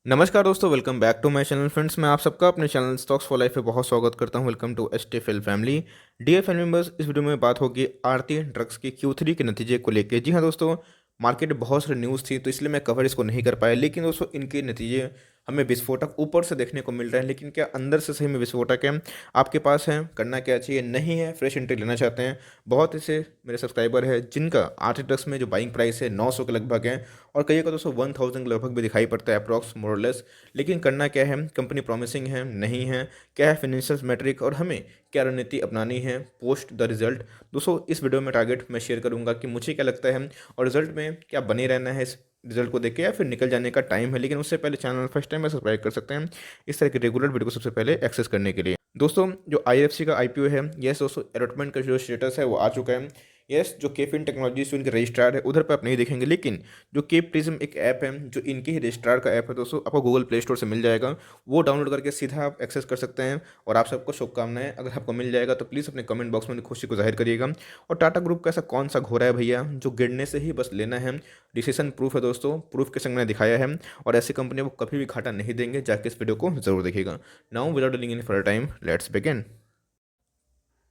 नमस्कार दोस्तों, welcome back to my channel. Friends, मैं आप सबका अपने चैनल स्टॉक्स फॉर लाइफ पे बहुत स्वागत करता हूं। Welcome to S T F L family. Dear family members, इस वीडियो में बात होगी आरती ड्रग्स की Q3 के नतीजे को लेकर। जी हां दोस्तों, मार्केट में बहुत सारी न्यूज़ थी तो इसलिए मैं कवर इसको नहीं कर पाया, लेकिन दोस्तों इनके नतीजे हमें विस्फोटक ऊपर से देखने को मिल रहे हैं, लेकिन क्या अंदर से सही में विस्फोटक है? आपके पास है, करना क्या चाहिए? नहीं है, फ्रेश एंट्री लेना चाहते हैं। बहुत ऐसे मेरे सब्सक्राइबर है जिनका आरती ड्रग्स में जो बाइंग प्राइस है 900 के लगभग है, और कई का दोस्तों 1000 के लगभग भी दिखाई पड़ता है, अप्रॉक्स मोरलेस। लेकिन करना क्या है? कंपनी प्रॉमिसिंग है, नहीं है? क्या है फाइनेंशियल मैट्रिक, और हमें क्या रणनीति अपनानी है पोस्ट द रिजल्ट? दोस्तों इस वीडियो में टारगेट मैं शेयर करूंगा कि मुझे क्या लगता है, और रिजल्ट में क्या बने रहना है इस रिजल्ट को देख के, या फिर निकल जाने का टाइम है। लेकिन उससे पहले चैनल फर्स्ट टाइम में सब्सक्राइब कर सकते हैं इस तरह के रेगुलर वीडियो को सबसे पहले एक्सेस करने के लिए। दोस्तों जो IFC का IPO है, यस दोस्तों, अलॉटमेंट का जो स्टेटस है वो आ चुका है। यस, जो केफिन टेक्नोलॉजीज उनके रजिस्ट्रार है उधर पर आप नहीं देखेंगे, लेकिन जो केप प्रिज्म एक ऐप है जो इनके ही रजिस्ट्रार का ऐप है दोस्तों, आपको गूगल प्ले स्टोर से मिल जाएगा। वो डाउनलोड करके सीधा आप एक्सेस कर सकते हैं। और आप सबको शुभकामनाएं, अगर आपको मिल जाएगा तो प्लीज़ अपने कमेंट बॉक्स में खुशी को जाहिर करिएगा। और टाटा ग्रुप का ऐसा कौन सा घोड़ा है भैया जो गिरने से ही बस लेना है? डिसीजन प्रूफ है दोस्तों, प्रूफ के संग मैंने दिखाया है, और ऐसी कंपनी को कभी भी घाटा नहीं देंगे। जाके इस वीडियो को जरूर देखिएगा। Now without delaying any further time, let's begin.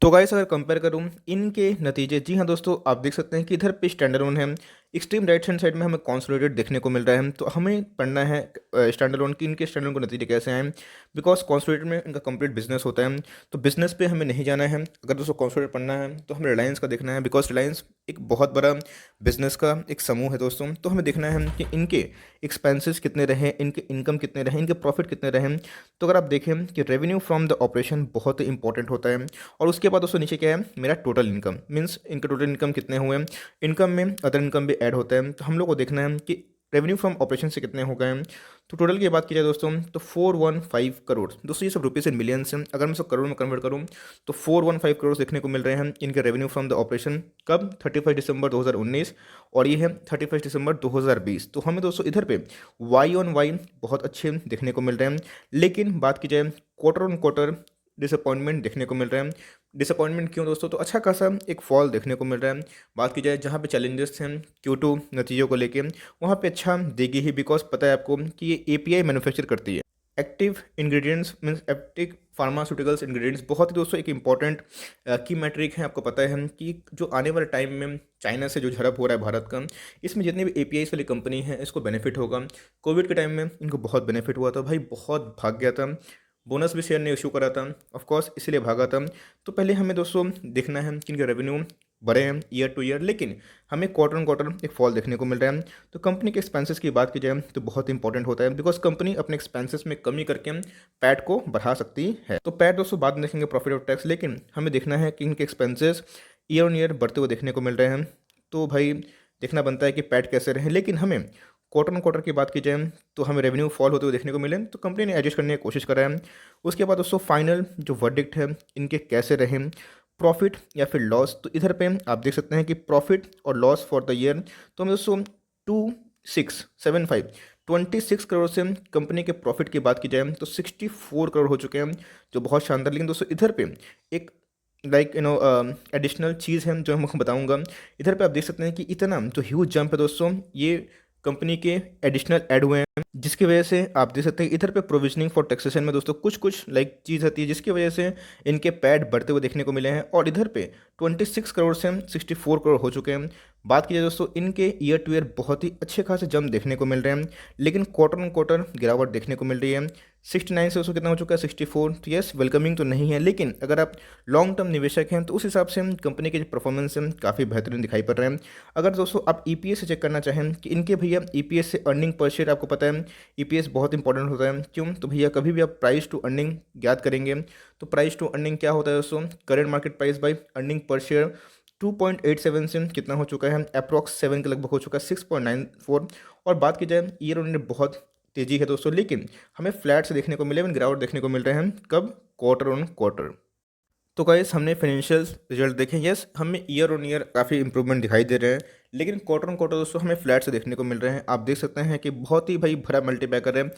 तो गाइस अगर कंपेयर करूं इनके नतीजे, जी हाँ दोस्तों, आप देख सकते हैं कि इधर पे स्टैंडर्ड वन है, एक्सट्रीम राइट हैंड साइड में हमें कॉन्सोलिडेट देखने को मिल रहा है। तो हमें पढ़ना है स्टैंडर्ड वन की, इनके स्टैंडर्ड को नतीजे कैसे आए, बिकॉज कॉन्सोलिडेट में इनका कंप्लीट बिजनेस होता है। तो बिजनेस पे हमें नहीं जाना है। अगर दोस्तों कॉन्सोलिडेट पढ़ना है तो हमें रिलायंस का देखना है, बिकॉज रिलायंस एक बहुत बड़ा बिजनेस का एक समूह है दोस्तों। तो हमें देखना है कि इनके एक्सपेंसेस कितने रहे, इनके इनकम कितने रहे, इनके प्रॉफिट कितने रहे। तो अगर आप देखें कि रेवेन्यू फ्रॉम द ऑपरेशन बहुत इंपॉर्टेंट होता है। और उसके बाद दोस्तों नीचे क्या है, मेरा टोटल इनकम, मीन्स इनके टोटल इनकम कितने हुए। इनकम में अदर इनकम भी ऐड होता है, तो हम लोग को देखना है कि रेवेन्यू फ्रॉम ऑपरेशन से कितने हो गए हैं। तो टोटल की बात की जाए दोस्तों तो 415 करोड़। दोस्तों ये सब रुपीज़ इन मिलियंस हैं, अगर मैं सब करोड़ में कन्वर्ट करूँ तो 415 करोड़ देखने को मिल रहे हैं इनके रेवेन्यू फ्रॉम द ऑपरेशन। कब? 31 दिसंबर 2019, और ये है 31 दिसंबर 2020। तो हमें दोस्तों इधर पे वाई ऑन वाई बहुत अच्छे देखने को मिल रहे हैं। लेकिन बात की जाए क्वार्टर ऑन क्वार्टर, डिसअपॉइंटमेंट देखने को मिल रहा है। डिसअपॉइंटमेंट क्यों दोस्तों? तो अच्छा खासा एक फॉल देखने को मिल रहा है। बात की जाए जहाँ पे चैलेंजेस हैं Q2 नतीजों को लेके, वहाँ पे अच्छा देगी ही, बिकॉज पता है आपको कि ये API मैन्युफैक्चर करती है। Active ingredients means active pharmaceuticals ingredients बहुत ही दोस्तों एक इंपॉर्टेंट की मैट्रिक है। आपको पता है कि जो आने वाले टाइम में चाइना से जो झड़प हो रहा है भारत का, इसमें जितनी भी APIs वाली कंपनी है इसको बेनिफिट होगा। कोविड के टाइम में इनको बहुत बेनिफिट हुआ था भाई, बहुत भाग गया था, बोनस भी शेयर ने इशू करा था, ऑफकोर्स इसीलिए भागा था। तो पहले हमें दोस्तों देखना है कि इनके रेवेन्यू बढ़े हैं ईयर टू ईयर, लेकिन हमें क्वार्टर ऑन क्वार्टर एक फॉल देखने को मिल रहा है। तो कंपनी के एक्सपेंसेस की बात की जाए तो बहुत इंपॉर्टेंट होता है, बिकॉज कंपनी अपने एक्सपेंसेस में कमी करके पैट को बढ़ा सकती है। तो पैट दोस्तों बाद में देखेंगे, प्रॉफिट ऑफ टैक्स, लेकिन हमें देखना है कि इनके एक्सपेंसेस ईयर ऑन ईयर बढ़ते हुए देखने को मिल रहे हैं। तो भाई देखना बनता है कि पैट कैसे रहे। लेकिन हमें क्वार्टर ऑन क्वार्टर की बात की जाए तो हमें रेवेन्यू फॉल होते हुए देखने को मिले, तो कंपनी ने एडजस्ट करने की कोशिश करा है। उसके बाद दोस्तों फाइनल जो वर्डिक्ट है इनके कैसे रहे, प्रॉफिट या फिर लॉस। तो इधर पे आप देख सकते हैं कि प्रॉफिट और लॉस फॉर द ईयर, तो हमें दोस्तों 2675 26 करोड़ से कंपनी के प्रॉफिट की बात की जाए तो 64 करोड़ हो चुके हैं, जो बहुत शानदार। लेकिन दोस्तों इधर पे एक एडिशनल चीज़ है जो मैं आपको बताऊंगा। इधर पे आप देख सकते हैं कि इतना जो ह्यूज जंप है दोस्तों, ये कंपनी के एडिशनल ऐड हुए हैं, जिसकी वजह से आप देख सकते हैं इधर पे प्रोविजनिंग फॉर टैक्सेशन में दोस्तों कुछ कुछ चीज़ होती है, जिसकी वजह से इनके पैड बढ़ते हुए देखने को मिले हैं। और इधर पे 26 करोड़ से 64 करोड़ हो चुके हैं। बात की जाए दोस्तों इनके ईयर टू ईयर बहुत ही अच्छे खासे जंप देखने को मिल रहे हैं, लेकिन क्वार्टर ऑन क्वार्टर गिरावट देखने को मिल रही है। 69 से उसको कितना हो चुका है, 64। तो यस, वेलकमिंग तो नहीं है, लेकिन अगर आप लॉन्ग टर्म निवेशक हैं तो उस हिसाब से कंपनी के जो परफॉर्मेंस है काफ़ी बेहतरीन दिखाई पड़ रहे हैं। अगर दोस्तों आप EPS से चेक करना चाहें कि इनके भैया EPS से अर्निंग पर शेयर, आपको पता है EPS बहुत इंपॉर्टेंट होता है। क्यों? तो भैया कभी भी आप प्राइस टू अर्निंग ज्ञात करेंगे तो प्राइस टू अर्निंग क्या होता है दोस्तों, current market price by earning per share 2.87 से कितना हो चुका है, अप्रॉक्स 7 के लगभग हो चुका है, 6.94। और बात की जाए ईयर ऑन ईयर बहुत तेजी है दोस्तों, लेकिन हमें फ्लैट से देखने को मिले, गिरावट देखने को मिल रहे हैं। कब? Quarter on quarter. तो गाइस हमने फाइनेंशियल रिजल्ट देखे, यस हमें ईयर ऑन ईयर काफ़ी इंप्रूवमेंट दिखाई दे रहे हैं, लेकिन क्वार्टर ऑन क्वार्टर दोस्तों हमें फ्लैट से देखने को मिल रहे हैं। आप देख सकते हैं कि बहुत ही भाई भरा मल्टीपैकर है।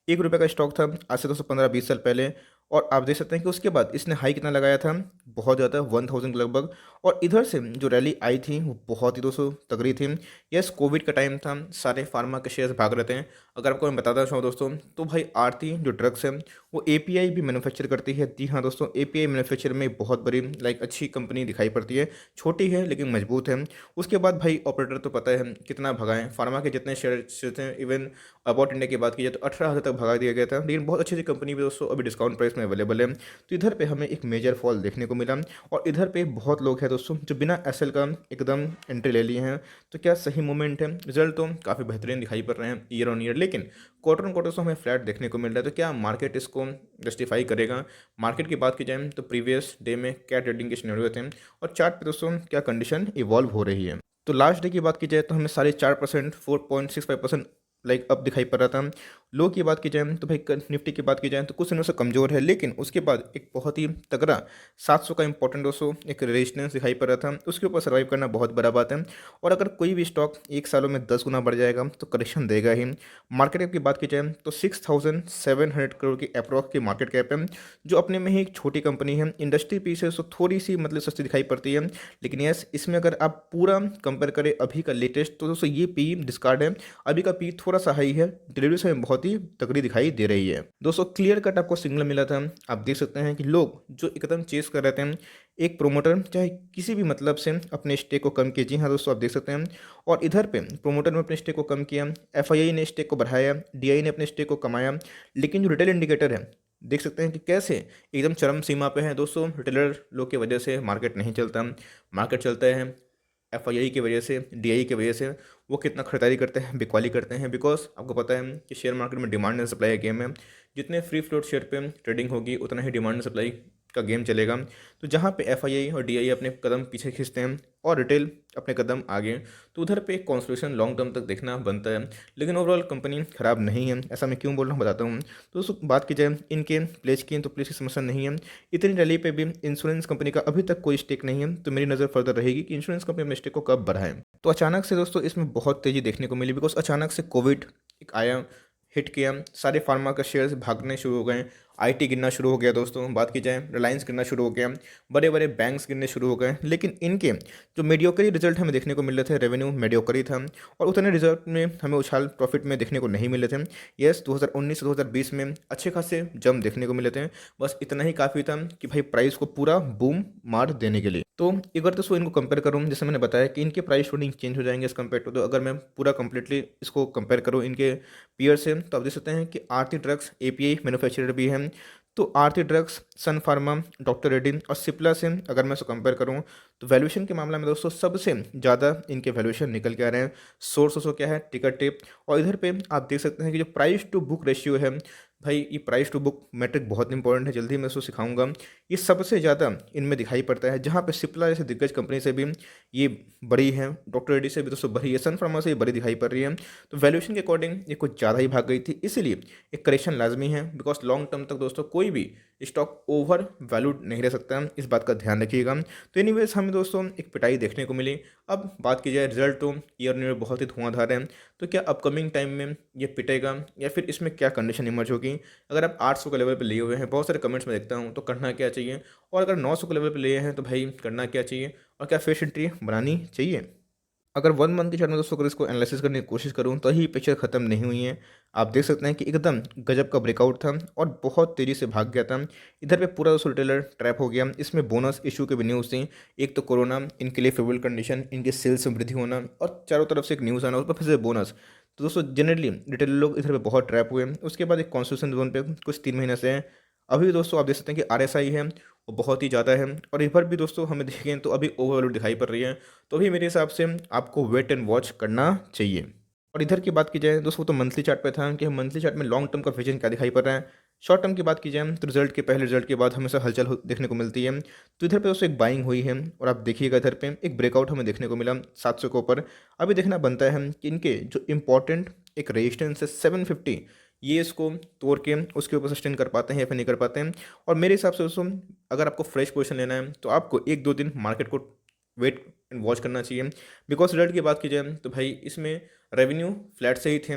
1 रुपये का स्टॉक था आज से दोस्तों 15-20 साल पहले, और आप देख सकते हैं कि उसके बाद इसने हाई कितना लगाया था, बहुत ज़्यादा 1000 के लगभग। और इधर से जो रैली आई थी वो बहुत ही दोस्तों तगड़ी थी। यस, कोविड का टाइम था, सारे फार्मा के शेयर्स भाग रहे थे। अगर आपको मैं बताता चाहूँ दोस्तों, तो भाई आरती जो ड्रग्स है वो एपीआई भी मैन्युफैक्चर करती है। जी हाँ दोस्तों, एपीआई मैन्युफैक्चर में बहुत बड़ी अच्छी कंपनी दिखाई पड़ती है। छोटी है लेकिन मजबूत है। उसके बाद भाई ऑपरेटर तो पता है कितना भगाएं, फार्मा के जितने शेयर थे, इवन अबाउट इंडिया की बात की जाए तो 18,000 तक भगा दिया गया था। लेकिन बहुत अच्छी अच्छी कंपनी भी दोस्तों अभी डिस्काउंट प्राइस में अवेलेबल है। तो इधर पे हमें एक मेजर फॉल देखने को मिला। और इधर पे बहुत लोग हैं दोस्तों जो बिना एसएल का एकदम एंट्री ले लिए हैं। तो क्या सही मूवमेंट है? रिजल्ट तो काफ़ी बेहतरीन दिखाई पड़ रहे हैं ईयर ऑन ईयर, लेकिन क्वार्टर ऑन क्वार्टर से हमें फ्लैट देखने को मिल रहा है। तो क्या मार्केट इसको जस्टिफाई करेगा? मार्केट की बात की जाए तो प्रीवियस डे में क्या ट्रेडिंग के सिनेरियो थे, और चार्ट पे दोस्तों क्या कंडीशन इवॉल्व हो रही है। तो लास्ट डे की बात की जाए तो हमें 4.5%, 4.65% अप दिखाई पड़ रहा था। लो की बात की जाए तो भाई निफ्टी की बात की जाए तो कुछ दिनों से कमज़ोर है, लेकिन उसके बाद एक बहुत ही तगड़ा 700 का इंपॉर्टेंट दोस्तों एक रेजिस्टेंस दिखाई पड़ रहा था। उसके ऊपर सर्वाइव करना बहुत बड़ा बात है। और अगर कोई भी स्टॉक 1 सालों में 10 गुना बढ़ जाएगा तो करेक्शन देगा ही। मार्केट कैप की बात की जाए तो 6,700 करोड़ की अप्रॉक्स की मार्केट कैप है, जो अपने में ही एक छोटी कंपनी है। इंडस्ट्री पीस है, तो थोड़ी सी सस्ती दिखाई पड़ती है। लेकिन यस, इसमें अगर आप पूरा कंपेयर करें अभी का लेटेस्ट, तो दोस्तों ये पी डिस्कार्ड है। अभी का पी थोड़ा सा हाई है, डिलीवरी समय बहुत ही तगड़ी दिखाई दे रही है। दोस्तों क्लियर कट आपको सिग्नल मिला था। आप देख सकते हैं कि लोग जो एकदम चेस कर रहे थे, एक प्रोमोटर चाहे किसी भी मतलब से अपने स्टेक को कम कीजिए। हाँ दोस्तों, आप देख सकते हैं। और इधर पे प्रोमोटर ने अपने स्टेक को कम किया, एफआईआई ने स्टेक को बढ़ाया, डीआई ने अपने स्टेक को कमाया। लेकिन जो रिटेल इंडिकेटर है, देख सकते हैं कि कैसे एकदम चरम सीमा पे है दोस्तों। रिटेलर लोग की वजह से मार्केट नहीं चलता। मार्केट चलता है एफआईआई की वजह से, डीआई की वजह से। वो कितना खरीदारी करते हैं, बिकवाली करते हैं, बिकॉज आपको पता है कि शेयर मार्केट में डिमांड एंड सप्लाई का गेम है। जितने फ्री फ्लोट शेयर पे ट्रेडिंग होगी उतना ही डिमांड एंड सप्लाई का गेम चलेगा। तो जहाँ पे एफआईआई और डीआई अपने कदम पीछे खींचते हैं और रिटेल अपने कदम आगे, तो उधर पे एक कॉन्सोलिडेशन लॉन्ग टर्म तक देखना बनता है। लेकिन ओवरऑल कंपनी खराब नहीं है। ऐसा मैं क्यों बोल रहा हूँ बताता हूँ। तो दोस्तों बात की जाए इनके प्लेज की, तो प्लेज की समस्या नहीं है। इतनी रैली पे भी इंश्योरेंस कंपनी का अभी तक कोई स्टेक नहीं है। तो मेरी नज़र फर्दर रहेगी कि इंश्योरेंस कंपनी अपने स्टेक को कब बढ़ाए। तो अचानक से दोस्तों इसमें बहुत तेज़ी देखने को मिली, बिकॉज अचानक से कोविड एक आया, हिट किया, सारे फार्मा के शेयर्स भागने शुरू हो गए। आईटी गिरना शुरू हो गया दोस्तों। बात की जाए रिलायंस गिरना शुरू हो गया, बड़े बड़े बैंक्स गिरने शुरू हो गए। लेकिन इनके जो मीडियोकरी रिजल्ट हमें देखने को मिल रहे थे, रेवेन्यू मीडियोकरी था, और उतने रिजल्ट में हमें उछाल प्रॉफिट में देखने को नहीं मिले थे। यस, 2019 से 2020 में अच्छे खासे जंप देखने को मिले थे। बस इतना ही काफ़ी था कि भाई प्राइस को पूरा बूम मार देने के लिए। तो अगर तो इनको कंपेयर करूँ, जैसे मैंने बताया कि इनके प्राइस शूटिंग चेंज हो जाएंगे एज कम्पेयर टू। तो अगर मैं पूरा कंप्लीटली इसको कंपेयर करूँ इनके पीयर से, तो आप देख सकते हैं कि आरती ड्रग्स एपीआई मैन्युफैक्चरर भी है। तो आरती ड्रग्स, सन फार्मा, डॉक्टर रेड्डी और सिप्ला से अगर मैं इसको कंपेयर करूँ, तो वैल्यूएशन के मामले में दोस्तों सबसे ज़्यादा इनके वैल्यूएशन निकल के आ रहे हैं। सोर्स दोस्तों क्या है, टिकट टिप। और इधर पे आप देख सकते हैं कि जो प्राइस टू बुक रेशियो है, भाई ये प्राइस टू बुक मैट्रिक बहुत इंपॉर्टेंट है, जल्दी मैं इसको सिखाऊंगा। ये सबसे ज़्यादा इनमें दिखाई पड़ता है, जहाँ पे सिप्ला जैसे दिग्गज कंपनी से भी ये बड़ी है, डॉक्टर रेड्डी से भी दोस्तों बड़ी है, सन फार्मा से ये बड़ी दिखाई पड़ रही है। तो वैल्यूएशन के अकॉर्डिंग ये कुछ ज़्यादा ही भाग गई थी, इसलिए एक करेक्शन लाजमी है। बिकॉज लॉन्ग टर्म तक दोस्तों कोई भी स्टॉक ओवर वैल्यूड नहीं रह सकता, इस बात का ध्यान रखिएगा। तो एनीवेज हमें दोस्तों एक पिटाई देखने को मिली। अब बात की जाए रिजल्ट, तो ईयर ईयर बहुत ही धुआंधार है। तो क्या अपकमिंग टाइम में ये पिटेगा, या फिर इसमें क्या कंडीशन इमर्ज होगी? अगर आप 800 के लेवल पे लिए हुए हैं, बहुत सारे कमेंट्स में देखता हूँ, तो करना क्या चाहिए? और अगर 900 के लेवल पे लिए हैं तो भाई करना क्या चाहिए? और क्या फ्रेश एंट्री बनानी चाहिए? अगर 1 मंथ की चार्ट में दोस्तों अगर इसको एनालिसिस करने की कोशिश करूँ तो ही पिक्चर खत्म नहीं हुई है। आप देख सकते हैं कि एकदम गजब का ब्रेकआउट था और बहुत तेज़ी से भाग गया था। इधर पे पूरा दोस्तों रिटेलर ट्रैप हो गया। इसमें बोनस इशू के भी न्यूज़ थी। एक तो कोरोना, इनके लिए फेवरेबल कंडीशन, इनके सेल्स में वृद्धि होना, और चारों तरफ से एक न्यूज़ आना, उस पर फिर से बोनस। तो दोस्तों जनरली रिटेलर लोग इधर पे बहुत ट्रैप हुए। उसके बाद एक कॉन्स्टिट्यूशन जोन पे कुछ 3 महीने से है। अभी दोस्तों आप देख सकते हैं कि आरएसआई है वो बहुत ही ज़्यादा है, और इधर भी दोस्तों हमें देखें तो अभी ओवरवैल्यू दिखाई पड़ रही है। तो अभी मेरे हिसाब से आपको वेट एंड वॉच करना चाहिए। और इधर की बात की जाए दोस्तों, तो मंथली चार्ट पे था कि मंथली चार्ट में लॉन्ग टर्म का विजन क्या दिखाई पड़ रहा है। शॉर्ट टर्म की बात की जाए तो रिजल्ट के पहले रिजल्ट के बाद हमेशा हलचल देखने को मिलती है। तो इधर पे दोस्तों एक बाइंग हुई है, और आप देखिएगा इधर पे एक ब्रेकआउट हमें देखने को मिला 700 के ऊपर। अभी देखना बनता है कि इनके जो इंपॉर्टेंट एक रेजिस्टेंस है 750, ये इसको तोड़ के उसके ऊपर सस्टेन कर पाते हैं या फिर नहीं कर पाते हैं। और मेरे हिसाब से दोस्तों अगर आपको फ्रेश पोजीशन लेना है तो आपको 1-2 दिन मार्केट को वेट एंड वॉच करना चाहिए। बिकॉज रिजल्ट की बात की जाए तो भाई इसमें रेवेन्यू फ्लैट से ही थे,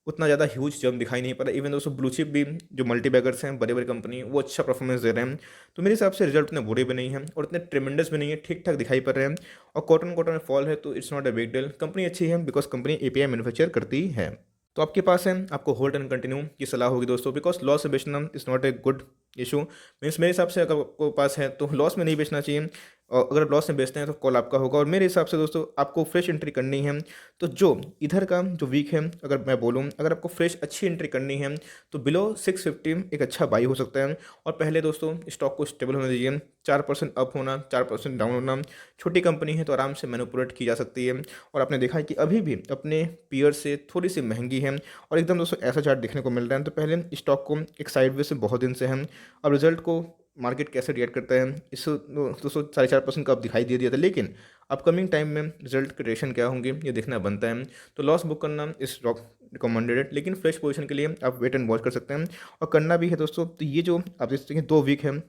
उतना ज़्यादा ह्यूज जंप दिखाई नहीं पड़ा। इवन दोस्तों ब्लू चिप भी जो मल्टी बैगर्स हैं, बड़े बड़े कंपनी, वो अच्छा परफॉर्मेंस दे रहे हैं। तो मेरे हिसाब से रिजल्ट उतने बुरे भी नहीं हैं और इतने ट्रिमेंडस भी नहीं है, ठीक ठाक दिखाई पड़ रहे हैं। और कॉटन कॉटन में फॉल है तो it's not a big deal. Company अच्छी है बिकॉज कंपनी एपीआई मैन्युफैक्चर करती है। तो आपके पास है, आपको होल्ड एंड कंटिन्यू की सलाह होगी दोस्तों, बिकॉज लॉस से बेचना is not a good issue. Means मेरे हिसाब से अगर आपको पास है तो लॉस में नहीं बेचना चाहिए, और अगर लॉस में बेचते हैं तो कॉल आपका होगा। और मेरे हिसाब से दोस्तों आपको फ्रेश एंट्री करनी है। तो जो इधर का जो वीक है, अगर मैं बोलूँ, अगर आपको फ्रेश अच्छी एंट्री करनी है तो बिलो 650 एक अच्छा बाई हो सकता है। और पहले दोस्तों स्टॉक को स्टेबल होने दीजिए। 4% अप होना, 4% डाउन होना, छोटी कंपनी है तो आराम से मैनिपुलेट की जा सकती है। और आपने देखा है कि अभी भी अपने पीयर से थोड़ी सी महंगी है और एकदम दोस्तों ऐसा चार्ट देखने को मिल रहा है। तो पहले स्टॉक को एक साइडवे से बहुत दिन से है। अब रिजल्ट को मार्केट कैसे रिएक्ट करता है, इस दोस्तों 4.5% का अब दिखाई दे दिया था, लेकिन अपकमिंग टाइम में रिजल्ट के रिएक्शन क्या होंगे ये देखना बनता है। तो लॉस बुक करना इस स्टॉक रिकमेंडेड है, लेकिन फ्रेश पोजीशन के लिए आप वेट एंड वॉच कर सकते हैं और करना भी है दोस्तों। तो ये जो आप देख सकते हैं 2 वीक है,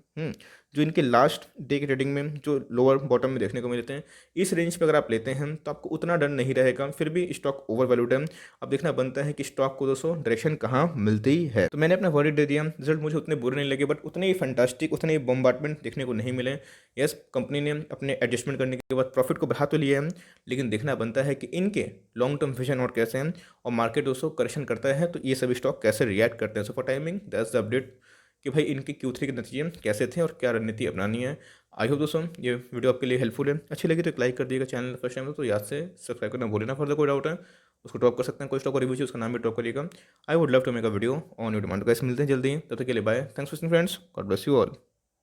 जो इनके लास्ट डे के ट्रेडिंग में जो लोअर बॉटम में देखने को मिलते हैं, इस रेंज पे अगर आप लेते हैं तो आपको उतना डर नहीं रहेगा। फिर भी स्टॉक ओवर वैल्यूड है। अब देखना बनता है कि स्टॉक को दोस्तों डायरेक्शन कहाँ मिलती है। तो मैंने अपना वर्डिक्ट दे दिया। रिजल्ट मुझे उतने बुरे नहीं लगे, बट उतने ही फैंटास्टिक, उतने ही बम्बार्टमेंट देखने को नहीं मिले। यस, कंपनी ने अपने एडजस्टमेंट करने के बाद प्रॉफिट को बढ़ा तो लिया है, लेकिन देखना बनता है कि इनके लॉन्ग टर्म विजन और कैसे हैं, और मार्केट दोस्तों करेक्शन करता है तो ये सभी स्टॉक कैसे रिएक्ट करते हैं। So for timing that's the update कि भाई इनके Q3 के नतीजे कैसे थे और क्या रणनीति अपनानी है। आई होप दोस्तों ये वीडियो आपके लिए हेल्पफुल है। अच्छी लगी तो एक लाइक कर दिएगा। चैनल फर्स्ट टाइम तो याद से सब्सक्राइब करना भूलें ना। फर्दर कोई डाउट है उसको ड्रॉप कर सकते हैं। कोई स्टॉक को रिव्यू चाहिए उसका नाम भी ड्रॉप करिएगा। I would love to make a video on your demand. Guys मिलते हैं जल्दी, तब तक के लिए bye. Thanks for watching friends, God bless you all.